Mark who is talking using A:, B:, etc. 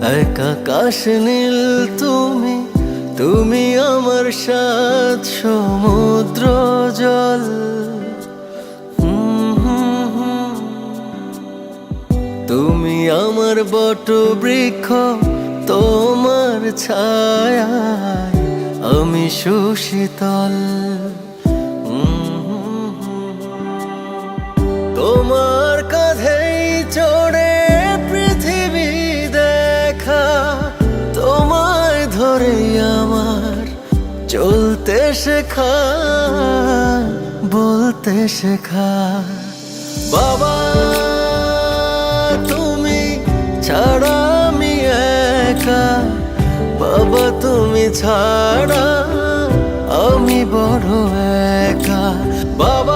A: এক আকাশ নীল তুমি, তুমি আমার সাত সমুদ্র জল। তুমি আমার বট বৃক্ষ, তোমার ছায়ায় আমি সুশীতল। তোমার কাঁধেই চড়ে পৃথিবী দেখা, তোমায় ধরেই আমার চলতে শেখা, বলতে শেখা। বাবা তুমি ছাড়া আমি একা, বাবা তুমি ছাড়া আমি বড় একা। বাবা